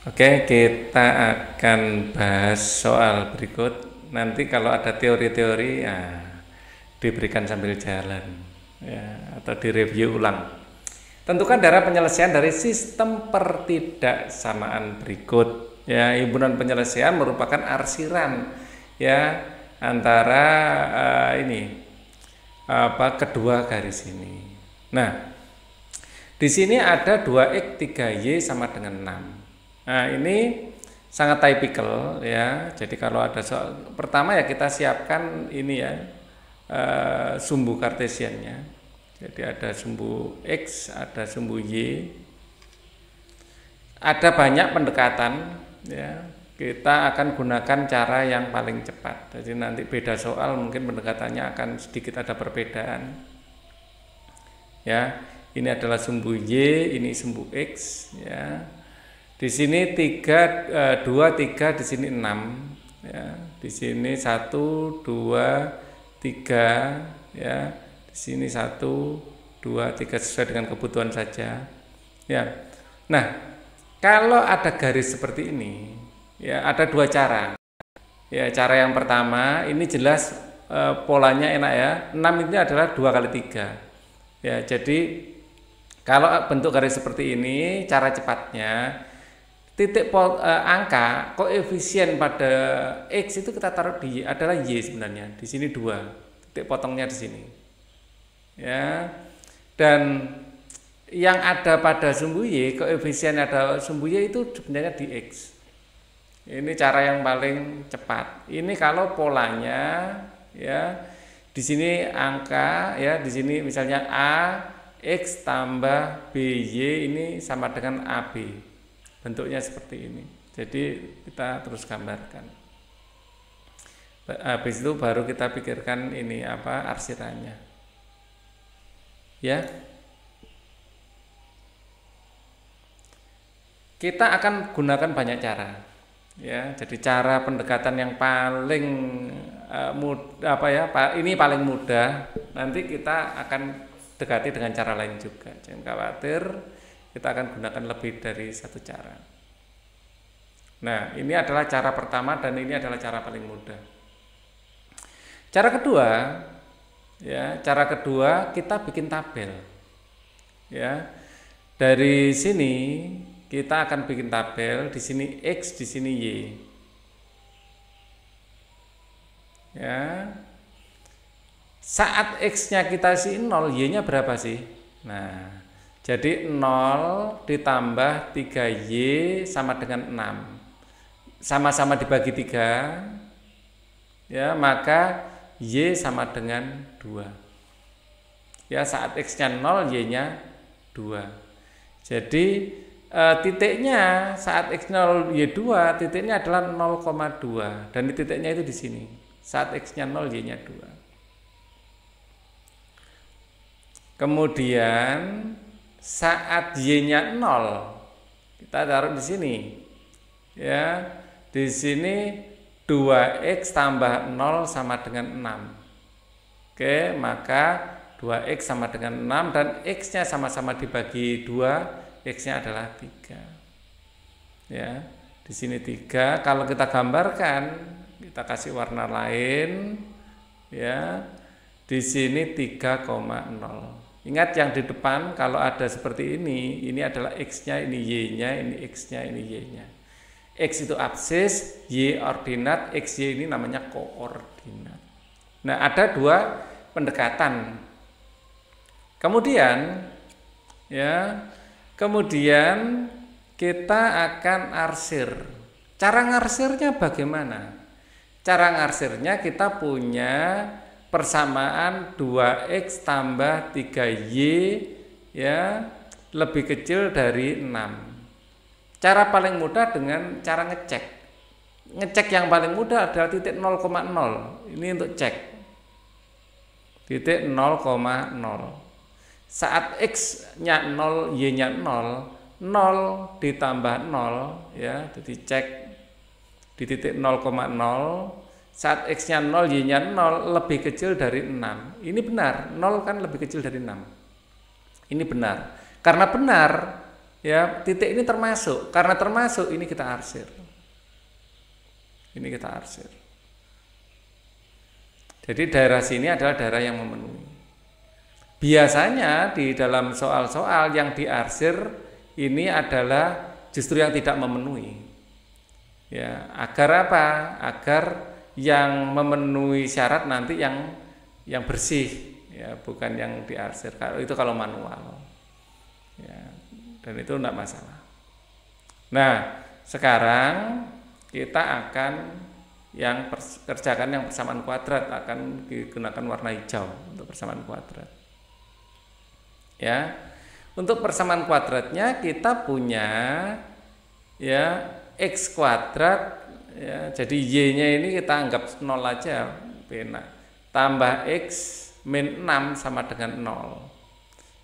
Oke, kita akan bahas soal berikut. Nanti kalau ada teori-teori, ya, diberikan sambil jalan, ya, atau direview ulang. Tentukan daerah penyelesaian dari sistem pertidaksamaan berikut. Ya, himpunan penyelesaian merupakan arsiran, ya, antara kedua garis ini. Nah, di sini ada 2x 3y sama dengan 6. Nah, ini sangat tipikal, ya. Jadi kalau ada soal pertama, ya kita siapkan ini, ya, sumbu kartesiannya. Jadi ada sumbu x, ada sumbu y. Ada banyak pendekatan, ya. Kita akan gunakan cara yang paling cepat. Jadi nanti beda soal mungkin pendekatannya akan sedikit ada perbedaan. Ya, ini adalah sumbu y, ini sumbu x, ya. Di sini 2, 3, di sini 6, ya. Di sini 1, 2, 3, ya. Di sini 1, 2, 3 sesuai dengan kebutuhan saja, ya. Nah, kalau ada garis seperti ini, ya, ada dua cara. Ya, cara yang pertama ini jelas polanya enak, ya. 6 ini adalah 2 kali 3. Ya, jadi kalau bentuk garis seperti ini, cara cepatnya titik angka koefisien pada x itu kita taruh di adalah y sebenarnya. Di sini 2, titik potongnya di sini. Ya. Dan yang ada pada sumbu y, koefisien ada sumbu y itu sebenarnya di x. Ini cara yang paling cepat. Ini kalau polanya, ya, di sini angka, ya, di sini misalnya a x tambah by ini sama dengan ab. Bentuknya seperti ini. Jadi kita terus gambarkan. Habis itu baru kita pikirkan ini arsirannya. Ya. Kita akan gunakan banyak cara. Ya, jadi cara pendekatan yang paling ini paling mudah. Nanti kita akan dekati dengan cara lain juga. Jangan khawatir, kita akan gunakan lebih dari satu cara. Nah, ini adalah cara pertama dan ini adalah cara paling mudah. Cara kedua, ya, cara kedua kita bikin tabel. Ya. Dari sini kita akan bikin tabel, di sini x, di sini y. Ya. Saat x-nya kita isi 0, y-nya berapa sih? Nah, jadi 0 ditambah 3y sama dengan 6. Sama-sama dibagi 3, ya, maka y sama dengan 2. Ya, saat x-nya 0, y-nya 2. Jadi titiknya saat x0 y2, titiknya adalah 0,2 dan titiknya itu di sini. Saat x-nya 0, y-nya 2. Kemudian saat y-nya 0, kita taruh di sini. Ya, di sini 2x tambah 0 sama dengan 6. Oke, maka 2x sama dengan 6 dan x-nya sama-sama dibagi 2, x-nya adalah 3. Ya, di sini 3. Kalau kita gambarkan, kita kasih warna lain, ya. Di sini 3,0. Ingat yang di depan kalau ada seperti ini adalah x-nya, ini y-nya, ini x-nya, ini y-nya. X itu absis, y ordinat, xy ini namanya koordinat. Nah, ada dua pendekatan. Kemudian, ya, kemudian kita akan arsir. Cara ngarsirnya bagaimana? Cara ngarsirnya kita punya persamaan 2x tambah 3y, ya, lebih kecil dari 6. Cara paling mudah dengan cara ngecek. Ngecek yang paling mudah adalah titik 0,0. Ini untuk cek. Titik 0,0. Saat x-nya 0, y-nya 0, 0 ditambah 0, ya, jadi cek di titik 0,0. Saat x-nya 0, y-nya 0 lebih kecil dari 6. Ini benar, 0 kan lebih kecil dari 6. Ini benar. Karena benar, Ya, titik ini termasuk. Karena termasuk ini kita arsir. Ini kita arsir. Jadi daerah sini adalah daerah yang memenuhi. Biasanya di dalam soal-soal yang diarsir ini adalah justru yang tidak memenuhi. Ya, agar apa? Agar yang memenuhi syarat nanti yang bersih, ya, bukan yang diarsir. Itu kalau manual. Ya, dan itu tidak masalah. Nah, sekarang kita akan kerjakan yang persamaan kuadrat, akan digunakan warna hijau untuk persamaan kuadrat. Ya, untuk persamaan kuadratnya kita punya ya x kuadrat, ya, jadi y-nya ini kita anggap 0 aja, benar. Tambah x min 6 sama dengan 0.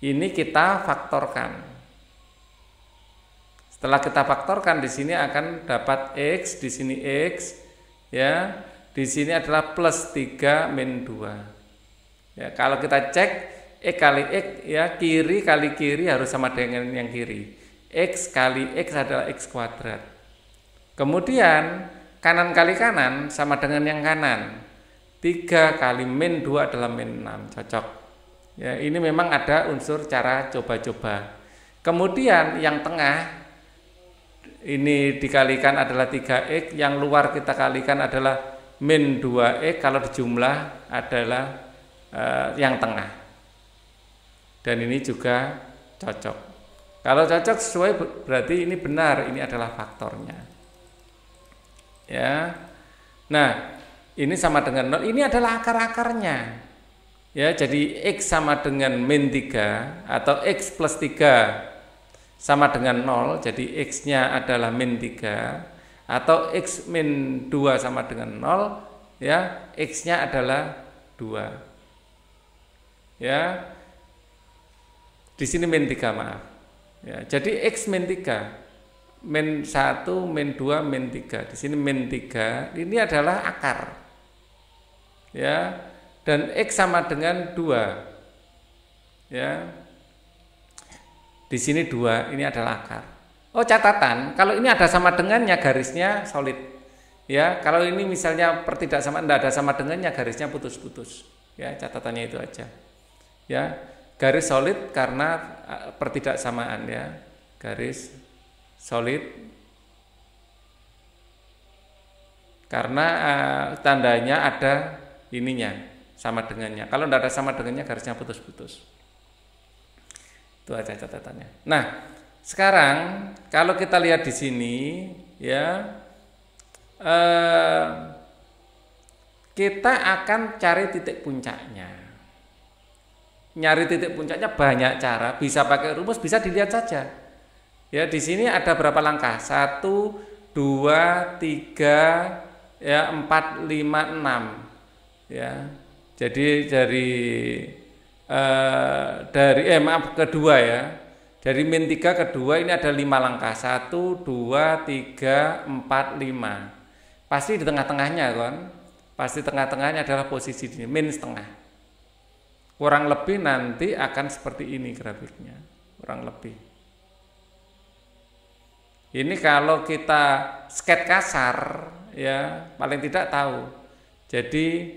Ini kita faktorkan. Setelah kita faktorkan, di sini akan dapat x, di sini x, ya, di sini adalah plus 3 min 2. Ya, kalau kita cek x kali x, ya, kiri kali kiri harus sama dengan yang kiri. X kali x adalah x kuadrat. Kemudian kanan kali kanan sama dengan yang kanan. 3 kali min 2 adalah min 6, cocok. Ya, ini memang ada unsur cara coba-coba. Kemudian yang tengah ini dikalikan adalah 3x, yang luar kita kalikan adalah min 2x, kalau dijumlah adalah yang tengah. Dan ini juga cocok. Kalau cocok sesuai berarti ini benar, ini adalah faktornya. Ya. Nah, ini sama dengan 0, ini adalah akar-akarnya. Ya, jadi x sama dengan min 3 atau x plus 3 sama dengan 0, jadi x-nya adalah min 3, atau x min 2 sama dengan 0, ya, x-nya adalah 2. Ya. Di sini min 3, maaf. Ya, jadi x min 3, min 1, min 2, min 3. Di sini min 3, ini adalah akar. Ya. Dan x sama dengan 2. Ya. Di sini 2, ini adalah akar. Oh, catatan, kalau ini ada sama dengannya garisnya solid. Ya, kalau ini misalnya tidak ada sama dengannya garisnya putus-putus. Ya, catatannya itu aja. Ya, garis solid karena pertidaksamaan, ya. Garis solid karena tandanya ada ininya sama dengannya. Kalau tidak ada sama dengannya garisnya putus-putus. Itu aja catatannya. Nah, sekarang kalau kita lihat di sini, ya, kita akan cari titik puncaknya. Nyari titik puncaknya banyak cara, bisa pakai rumus, bisa dilihat saja. Ya, di sini ada berapa langkah? 1, 2, 3, ya, 4, 5, 6. Ya. Jadi kedua, ya. Dari min 3 kedua ini ada 5 langkah. 1, 2, 3, 4, 5. Pasti di tengah-tengahnya, kan? Pasti tengah-tengahnya adalah posisi ini, min setengah. Kurang lebih nanti akan seperti ini grafiknya. Kurang lebih. Ini kalau kita sket kasar, ya, paling tidak tahu. Jadi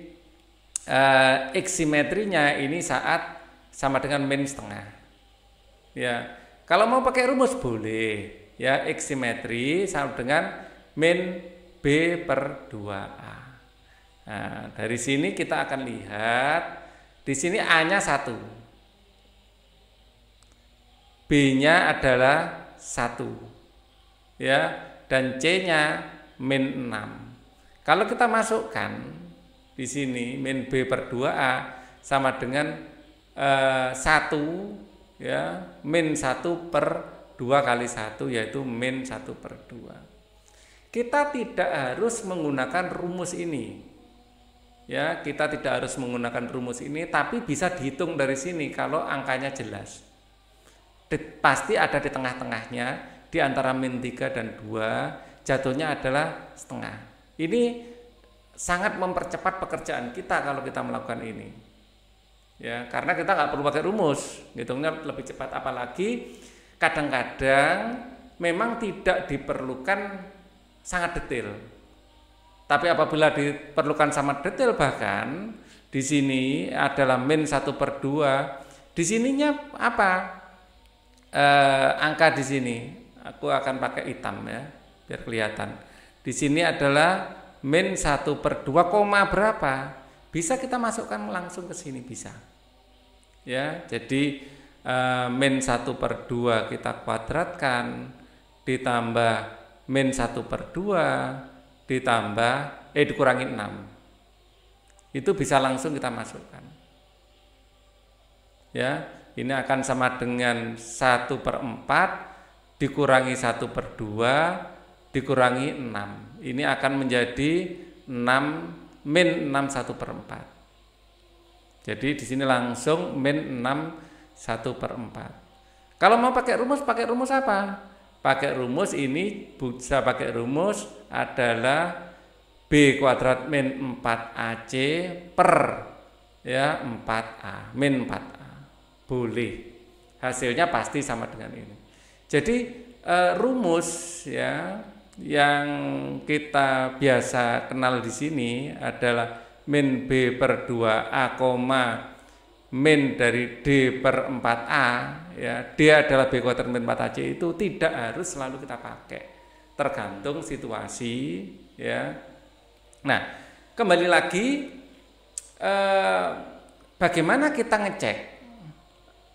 x simetrinya ini saat sama dengan min setengah. Ya, kalau mau pakai rumus boleh. Ya, x simetri sama dengan min b per 2a. Nah, dari sini kita akan lihat di sini a-nya 1. B-nya adalah 1. Ya, dan C-nya min 6. Kalau kita masukkan di sini min B per 2A sama dengan 1, ya, min 1 per 2 kali 1, yaitu min 1 per 2. Kita tidak harus menggunakan rumus ini. Ya, kita tidak harus menggunakan rumus ini, tapi bisa dihitung dari sini kalau angkanya jelas. Pasti ada di tengah-tengahnya. Di antara min 3 dan 2 jatuhnya adalah setengah. Ini sangat mempercepat pekerjaan kita kalau kita melakukan ini. Ya, karena kita nggak perlu pakai rumus, hitungnya lebih cepat. Apalagi Kadang-kadang memang tidak diperlukan sangat detail. Tapi apabila diperlukan sangat detail, bahkan di sini adalah min 1/2. Di sininya apa? Angka di sini. Aku akan pakai hitam ya, biar kelihatan. Di sini adalah min 1/2, koma berapa? Bisa kita masukkan langsung ke sini, bisa. Ya, jadi min 1/2 kita kuadratkan ditambah min 1/2 ditambah dikurangi 6. Itu bisa langsung kita masukkan. Ya, ini akan sama dengan 1/4 dikurangi 1/2 dikurangi 6. Ini akan menjadi 6 min 6 1/4. Jadi di sini langsung min 6 1/4. Kalau mau pakai rumus apa? Pakai rumus ini bisa pakai rumus adalah B kuadrat min 4AC per ya 4A min 4A. Boleh. Hasilnya pasti sama dengan ini. Jadi rumus ya yang kita biasa kenal di sini adalah min B/2A, min dari D/4A, ya, D adalah B kuadrat min 4AC, itu tidak harus selalu kita pakai, tergantung situasi ya. Nah, kembali lagi bagaimana kita ngecek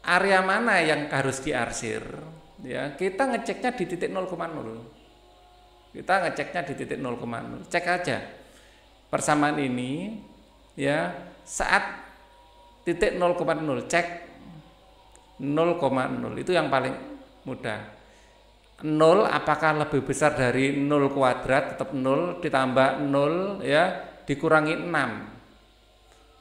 area mana yang harus diarsir ya. Kita ngeceknya di titik 0,0. Kita ngeceknya di titik 0,0. Cek aja persamaan ini ya, saat titik 0,0 cek 0,0 itu yang paling mudah. 0 apakah lebih besar dari 0 kuadrat, tetap 0 ditambah 0 ya dikurangi 6.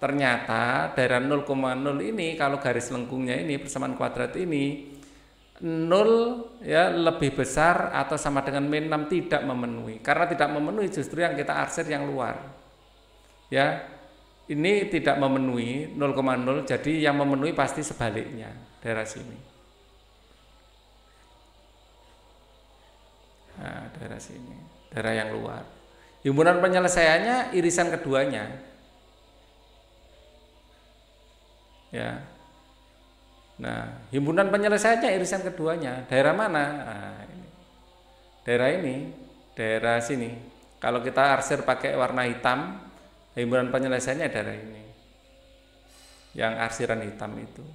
Ternyata daerah 0,0 ini kalau garis lengkungnya ini persamaan kuadrat ini 0 ya lebih besar atau sama dengan min 6 tidak memenuhi. Karena tidak memenuhi justru yang kita arsir yang luar. Ya. Ini tidak memenuhi 0,0, jadi yang memenuhi pasti sebaliknya, daerah sini. Nah, daerah sini, daerah yang luar. Himpunan penyelesaiannya irisan keduanya. Ya. Nah, himpunan penyelesaiannya irisan keduanya. Daerah mana? Nah, ini. Daerah sini. Kalau kita arsir pakai warna hitam, himpunan penyelesaiannya daerah ini. Yang arsiran hitam itu.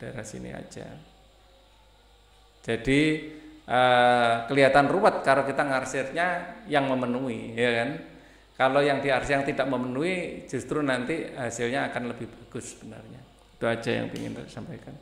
Daerah sini aja. Jadi kelihatan ruwet kalau kita ngarsirnya yang memenuhi, ya kan? Kalau yang diarsir yang tidak memenuhi, justru nanti hasilnya akan lebih bagus sebenarnya. Itu aja yang ingin saya sampaikan.